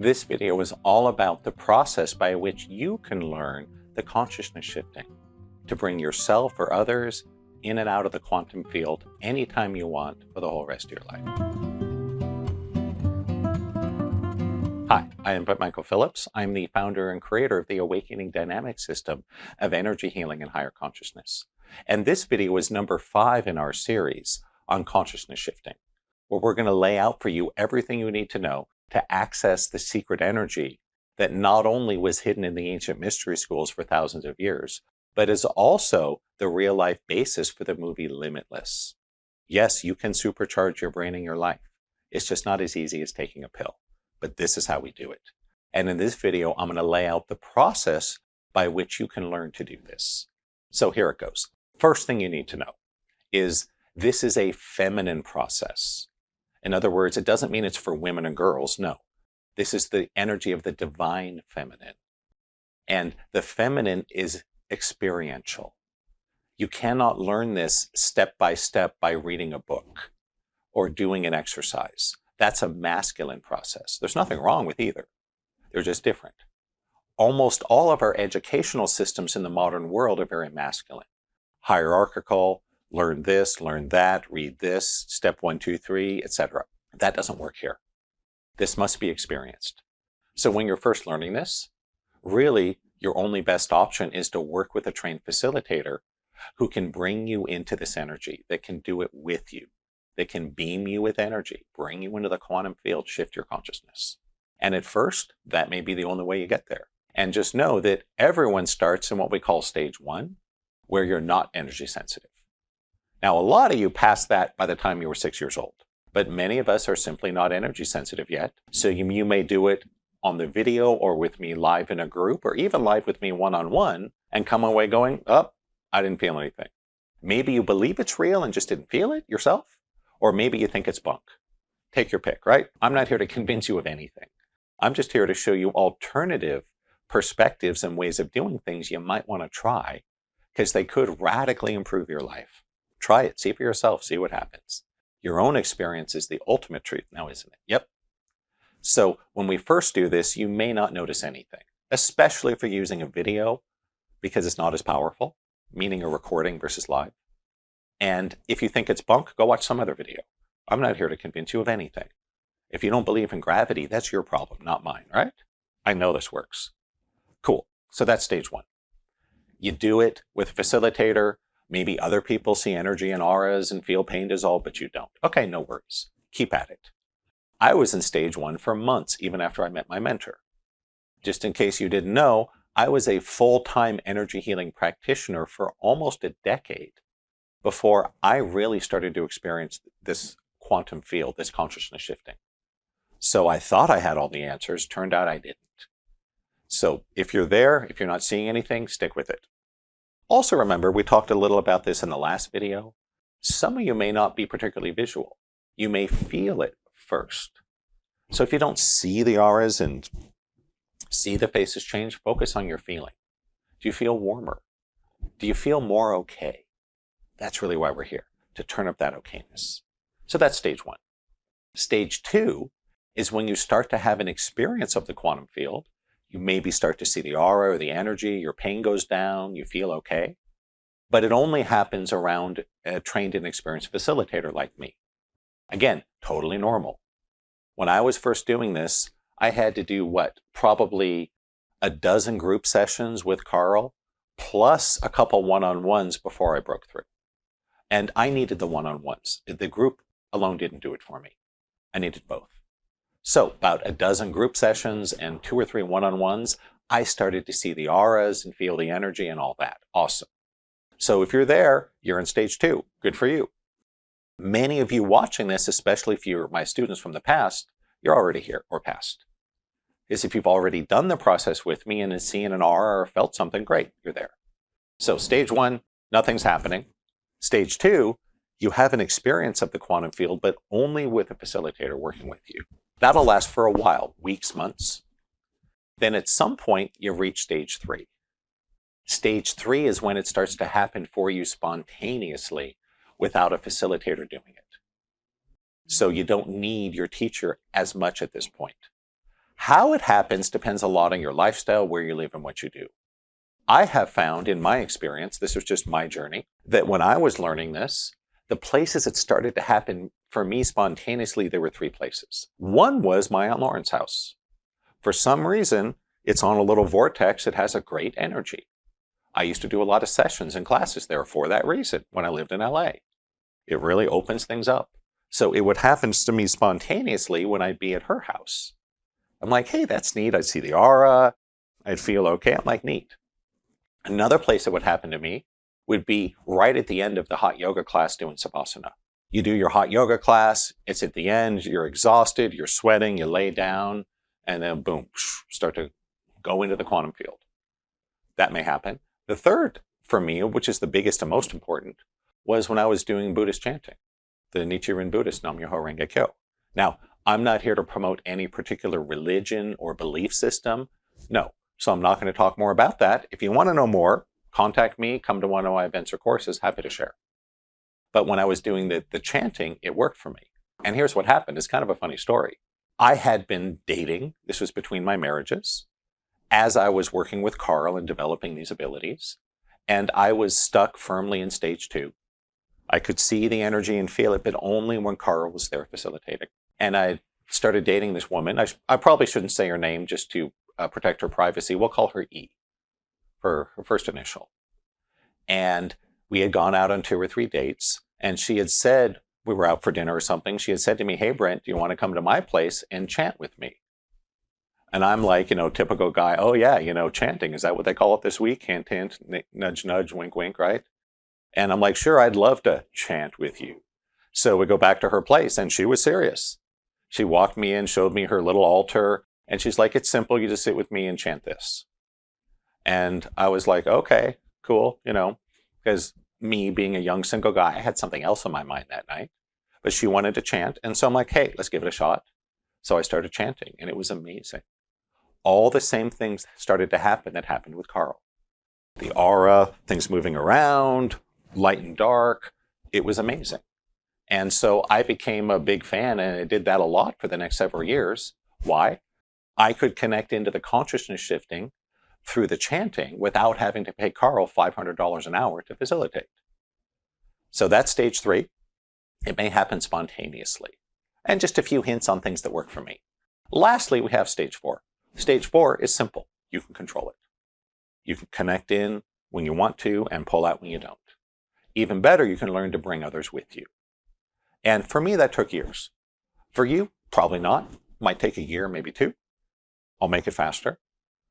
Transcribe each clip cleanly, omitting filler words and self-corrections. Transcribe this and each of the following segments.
This video is all about the process by which you can learn the consciousness shifting to bring yourself or others in and out of the quantum field anytime you want for the whole rest of your life. Hi, I am Brent Phillips. I'm the founder and creator of the Awakening Dynamic System of Energy Healing and Higher Consciousness. And this video is number 5 in our series on consciousness shifting, where we're going to lay out for you everything you need to know to access the secret energy that not only was hidden in the ancient mystery schools for thousands of years, but is also the real-life basis for the movie Limitless. Yes, you can supercharge your brain and your life. It's just not as easy as taking a pill, but this is how we do it. And in this video, I'm going to lay out the process by which you can learn to do this. So here it goes. First thing you need to know is this is a feminine process. In other words, it doesn't mean it's for women and girls. No, this is the energy of the divine feminine. And the feminine is experiential. You cannot learn this step by step by reading a book or doing an exercise. That's a masculine process. There's nothing wrong with either. They're just different. Almost all of our educational systems in the modern world are very masculine. Hierarchical, learn this, learn that, read this, step 1, 2, 3, etc. That doesn't work here. This must be experienced. So when you're first learning this, really your only best option is to work with a trained facilitator who can bring you into this energy, that can do it with you, that can beam you with energy, bring you into the quantum field, shift your consciousness. And at first, that may be the only way you get there. And just know that everyone starts in what we call stage 1, where you're not energy sensitive. Now, a lot of you passed that by the time you were 6 years old, but many of us are simply not energy sensitive yet. So you may do it on the video or with me live in a group or even live with me one-on-one and come away going, oh, I didn't feel anything. Maybe you believe it's real and just didn't feel it yourself, or maybe you think it's bunk. Take your pick, right? I'm not here to convince you of anything. I'm just here to show you alternative perspectives and ways of doing things you might want to try because they could radically improve your life. Try it, see for yourself, see what happens. Your own experience is the ultimate truth now, isn't it? Yep. So when we first do this, you may not notice anything, especially if you're using a video because it's not as powerful, meaning a recording versus live. And if you think it's bunk, go watch some other video. I'm not here to convince you of anything. If you don't believe in gravity, that's your problem, not mine, right? I know this works. Cool. So that's stage 1. You do it with a facilitator. Maybe other people see energy and auras and feel pain dissolve, but you don't. Okay, no worries. Keep at it. I was in stage 1 for months, even after I met my mentor. Just in case you didn't know, I was a full-time energy healing practitioner for almost a decade before I really started to experience this quantum field, this consciousness shifting. So I thought I had all the answers. Turned out I didn't. So if you're there, if you're not seeing anything, stick with it. Also remember, we talked a little about this in the last video. Some of you may not be particularly visual. You may feel it first. So if you don't see the auras and see the faces change, focus on your feeling. Do you feel warmer? Do you feel more okay? That's really why we're here, to turn up that okayness. So that's stage 1. Stage 2 is when you start to have an experience of the quantum field. You maybe start to see the aura or the energy, your pain goes down, you feel okay. But it only happens around a trained and experienced facilitator like me. Again, totally normal. When I was first doing this, I had to do probably a dozen group sessions with Carl, plus a couple one-on-ones before I broke through. And I needed the one-on-ones. The group alone didn't do it for me. I needed both. So about a dozen group sessions and 2 or 3 one-on-ones, I started to see the auras and feel the energy and all that. Awesome. So if you're there, you're in stage 2. Good for you. Many of you watching this, especially if you're my students from the past, you're already here or past. Because if you've already done the process with me and seen an aura or felt something, great, you're there. So stage 1, nothing's happening. Stage 2, you have an experience of the quantum field, but only with a facilitator working with you. That'll last for a while, weeks, months. Then at some point, you reach stage 3. Stage 3 is when it starts to happen for you spontaneously without a facilitator doing it. So you don't need your teacher as much at this point. How it happens depends a lot on your lifestyle, where you live, and what you do. I have found in my experience, this was just my journey, that when I was learning this, the places it started to happen for me spontaneously, there were 3 places. One was my Aunt Lauren's house. For some reason, it's on a little vortex. It has a great energy. I used to do a lot of sessions and classes there for that reason when I lived in LA. It really opens things up. So it would happen to me spontaneously when I'd be at her house. I'm like, hey, that's neat. I'd see the aura. I'd feel okay. I'm like, neat. Another place that would happen to me would be right at the end of the hot yoga class doing savasana. You do your hot yoga class. It's at the end. You're exhausted. You're sweating. You lay down. And then boom, start to go into the quantum field. That may happen. The third for me, which is the biggest and most important, was when I was doing Buddhist chanting, the Nichiren Buddhist Nam Myoho Renge Kyo. Now, I'm not here to promote any particular religion or belief system. No. So I'm not going to talk more about that. If you want to know more, contact me, come to one of my events or courses, happy to share. But when I was doing the chanting, it worked for me. And here's what happened. It's kind of a funny story. I had been dating, this was between my marriages, as I was working with Carl and developing these abilities, and I was stuck firmly in stage 2. I could see the energy and feel it, but only when Carl was there facilitating. And I started dating this woman. I probably shouldn't say her name just to protect her privacy. We'll call her E for her first initial. And we had gone out on 2 or 3 dates, and she had said, we were out for dinner or something, she had said to me, hey, Brent, do you want to come to my place and chant with me? And I'm like, typical guy, oh yeah, chanting, is that what they call it this week? Hint, hint, nudge, nudge, wink, wink, right? And I'm like, sure, I'd love to chant with you. So we go back to her place, and she was serious. She walked me in, showed me her little altar, and she's like, it's simple, you just sit with me and chant this. And I was like, okay, cool, because me being a young single guy, I had something else on my mind that night. But she wanted to chant, and so I'm like, hey, let's give it a shot. So I started chanting, and it was amazing. All the same things started to happen that happened with Carl. The aura, things moving around, light and dark, it was amazing. And so I became a big fan, and I did that a lot for the next several years. Why? I could connect into the consciousness shifting through the chanting without having to pay Carl $500 an hour to facilitate. So that's stage 3. It may happen spontaneously. And just a few hints on things that work for me. Lastly, we have stage 4. Stage 4 is simple. You can control it. You can connect in when you want to and pull out when you don't. Even better, you can learn to bring others with you. And for me, that took years. For you, probably not. Might take a year, maybe 2. I'll make it faster.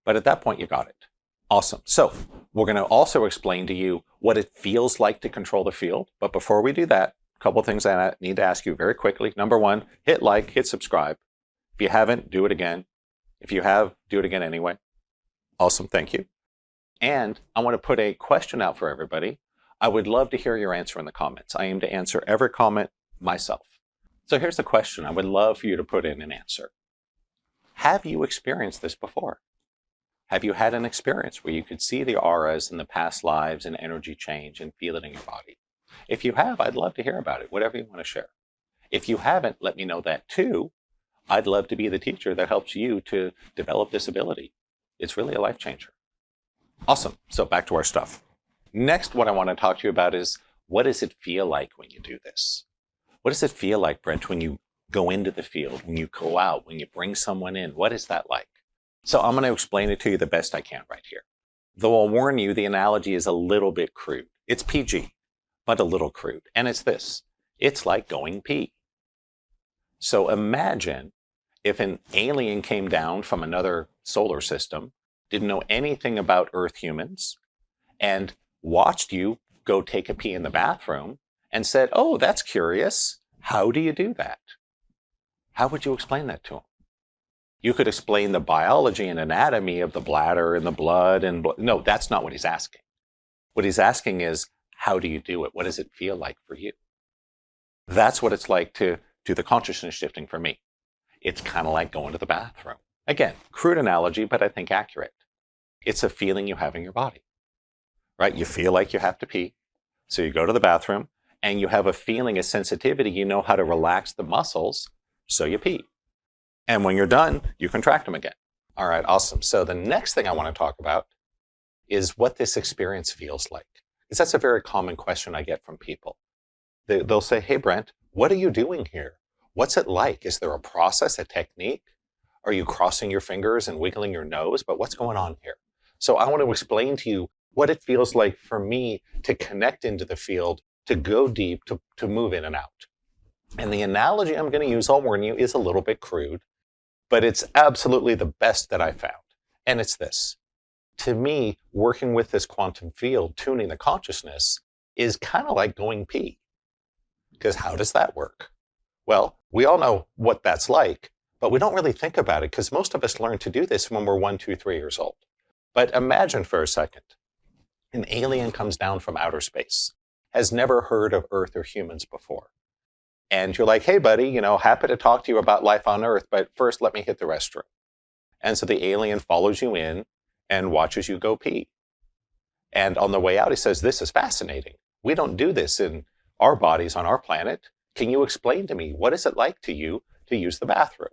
But at that point, you got it. Awesome. So we're going to also explain to you what it feels like to control the field. But before we do that, a couple of things I need to ask you very quickly. Number 1, hit like, hit subscribe. If you haven't, do it again. If you have, do it again anyway. Awesome. Thank you. And I want to put a question out for everybody. I would love to hear your answer in the comments. I aim to answer every comment myself. So here's the question. I would love for you to put in an answer. Have you experienced this before? Have you had an experience where you could see the auras in the past lives and energy change and feel it in your body? If you have, I'd love to hear about it, whatever you want to share. If you haven't, let me know that too. I'd love to be the teacher that helps you to develop this ability. It's really a life changer. Awesome. So back to our stuff. Next, what I want to talk to you about is, what does it feel like when you do this? What does it feel like, Brent, when you go into the field, when you go out, when you bring someone in? What is that like? So I'm going to explain it to you the best I can right here. Though I'll warn you, the analogy is a little bit crude. It's PG, but a little crude. And it's this. It's like going pee. So imagine if an alien came down from another solar system, didn't know anything about Earth humans, and watched you go take a pee in the bathroom and said, oh, that's curious. How do you do that? How would you explain that to him? You could explain the biology and anatomy of the bladder and the blood and no, that's not what he's asking. What he's asking is, how do you do it? What does it feel like for you? That's what it's like to do the consciousness shifting for me. It's kind of like going to the bathroom. Again, crude analogy, but I think accurate. It's a feeling you have in your body, right? You feel like you have to pee. So you go to the bathroom and you have a feeling, a sensitivity. You know how to relax the muscles. So you pee. And when you're done, you contract them again. All right, awesome. So the next thing I want to talk about is what this experience feels like. Because that's a very common question I get from people. They'll say, hey, Brent, what are you doing here? What's it like? Is there a process, a technique? Are you crossing your fingers and wiggling your nose? But what's going on here? So I want to explain to you what it feels like for me to connect into the field, to go deep, to move in and out. And the analogy I'm going to use, I'll warn you, is a little bit crude, but it's absolutely the best that I found. And it's this. To me, working with this quantum field, tuning the consciousness, is kind of like going pee. Because how does that work? Well, we all know what that's like, but we don't really think about it because most of us learn to do this when we're 1, 2, 3 years old. But imagine for a second, an alien comes down from outer space, has never heard of Earth or humans before. And you're like, hey, buddy, happy to talk to you about life on Earth, but first let me hit the restroom. And so the alien follows you in and watches you go pee. And on the way out, he says, this is fascinating. We don't do this in our bodies on our planet. Can you explain to me, what is it like to you to use the bathroom?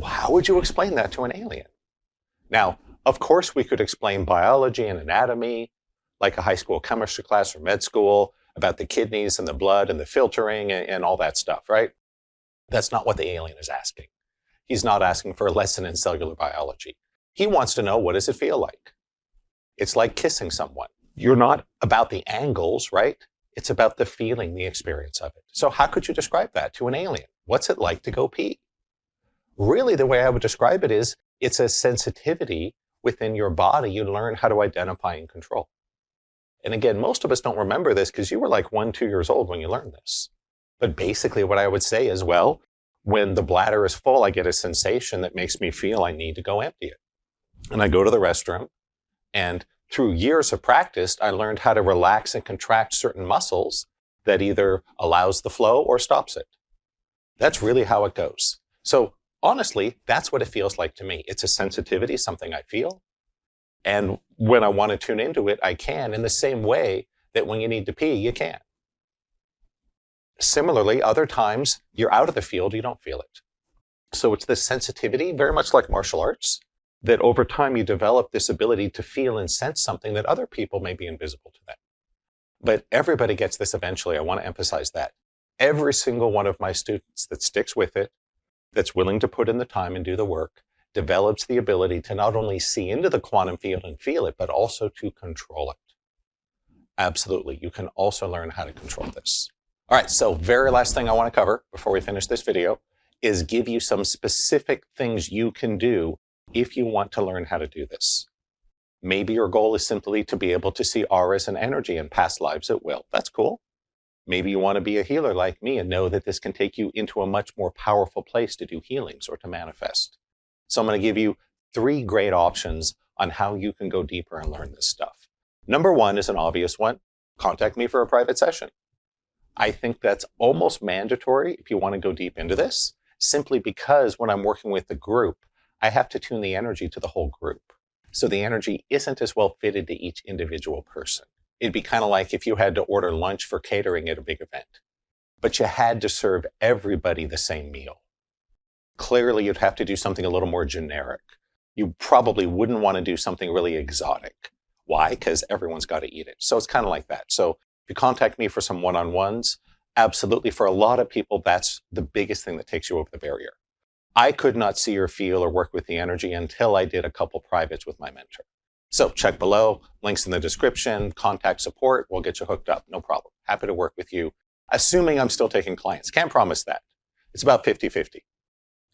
How would you explain that to an alien? Now, of course, we could explain biology and anatomy, like a high school chemistry class or med school, about the kidneys and the blood and the filtering and all that stuff, right? That's not what the alien is asking. He's not asking for a lesson in cellular biology. He wants to know, what does it feel like? It's like kissing someone. You're not about the angles, right? It's about the feeling, the experience of it. So how could you describe that to an alien? What's it like to go pee? Really, the way I would describe it is, it's a sensitivity within your body you learn how to identify and control. And again, most of us don't remember this because you were like 1, 2 years old when you learned this. But basically what I would say is, well, when the bladder is full, I get a sensation that makes me feel I need to go empty it. And I go to the restroom, and through years of practice, I learned how to relax and contract certain muscles that either allows the flow or stops it. That's really how it goes. So honestly, that's what it feels like to me. It's a sensitivity, something I feel. And when I want to tune into it, I can, in the same way that when you need to pee, you can. Similarly, other times you're out of the field, you don't feel it. So it's this sensitivity, very much like martial arts, that over time you develop this ability to feel and sense something that other people may be invisible to them. But everybody gets this eventually. I want to emphasize that. Every single one of my students that sticks with it, that's willing to put in the time and do the work, develops the ability to not only see into the quantum field and feel it, but also to control it. Absolutely. You can also learn how to control this. All right, so very last thing I want to cover before we finish this video is give you some specific things you can do if you want to learn how to do this. Maybe your goal is simply to be able to see auras and energy in past lives at will. That's cool. Maybe you want to be a healer like me and know that this can take you into a much more powerful place to do healings or to manifest. So I'm going to give you 3 great options on how you can go deeper and learn this stuff. Number 1 is an obvious one. Contact me for a private session. I think that's almost mandatory if you want to go deep into this, simply because when I'm working with the group, I have to tune the energy to the whole group. So the energy isn't as well fitted to each individual person. It'd be kind of like if you had to order lunch for catering at a big event, but you had to serve everybody the same meal. Clearly, you'd have to do something a little more generic. You probably wouldn't want to do something really exotic. Why? Because everyone's got to eat it. So it's kind of like that. So if you contact me for some one-on-ones, absolutely, for a lot of people, that's the biggest thing that takes you over the barrier. I could not see or feel or work with the energy until I did a couple privates with my mentor. So check below, links in the description, contact support, we'll get you hooked up, no problem. Happy to work with you, assuming I'm still taking clients. Can't promise that. It's about 50-50.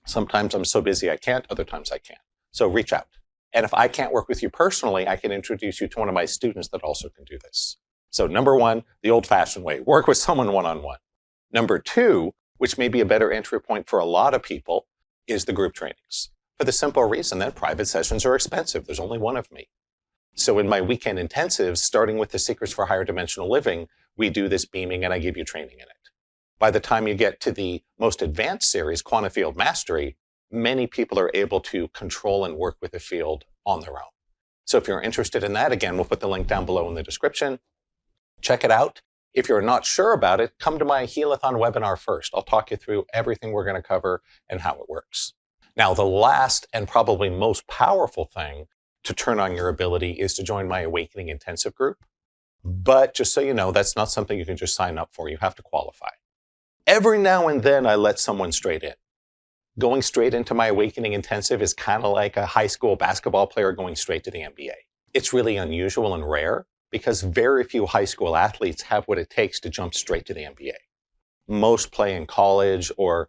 Sometimes I'm so busy I can't, other times I can. So reach out. And if I can't work with you personally, I can introduce you to one of my students that also can do this. So number 1, the old-fashioned way, work with someone one-on-one. Number 2, which may be a better entry point for a lot of people, is the group trainings. For the simple reason that private sessions are expensive. There's only one of me. So in my weekend intensives, starting with the Secrets for Higher Dimensional Living, we do this beaming and I give you training in it. By the time you get to the most advanced series, Quantum Field Mastery, many people are able to control and work with the field on their own. So if you're interested in that, again, we'll put the link down below in the description. Check it out. If you're not sure about it, come to my Healathon webinar first. I'll talk you through everything we're going to cover and how it works. Now, the last and probably most powerful thing to turn on your ability is to join my Awakening Intensive group. But just so you know, that's not something you can just sign up for. You have to qualify. Every now and then I let someone straight in. Going straight into my Awakening Intensive is kind of like a high school basketball player going straight to the NBA. It's really unusual and rare because very few high school athletes have what it takes to jump straight to the NBA. Most play in college or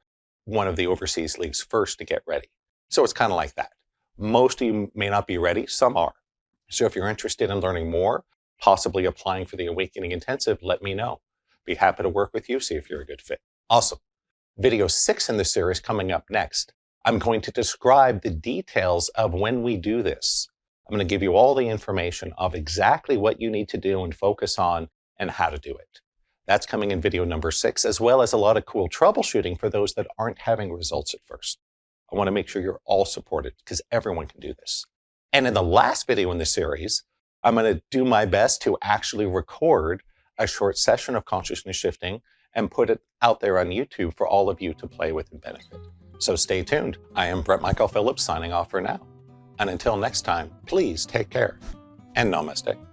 one of the overseas leagues first to get ready. So it's kind of like that. Most of you may not be ready, some are. So if you're interested in learning more, possibly applying for the Awakening Intensive, let me know. Be happy to work with you, see if you're a good fit. Awesome. Video 6 in the series coming up next. I'm going to describe the details of when we do this. I'm going to give you all the information of exactly what you need to do and focus on and how to do it. That's coming in video number 6, as well as a lot of cool troubleshooting for those that aren't having results at first. I want to make sure you're all supported because everyone can do this. And in the last video in the series, I'm going to do my best to actually record a short session of consciousness shifting and put it out there on YouTube for all of you to play with and benefit. So stay tuned. I am Brent Michael Phillips signing off for now. And until next time, please take care and namaste.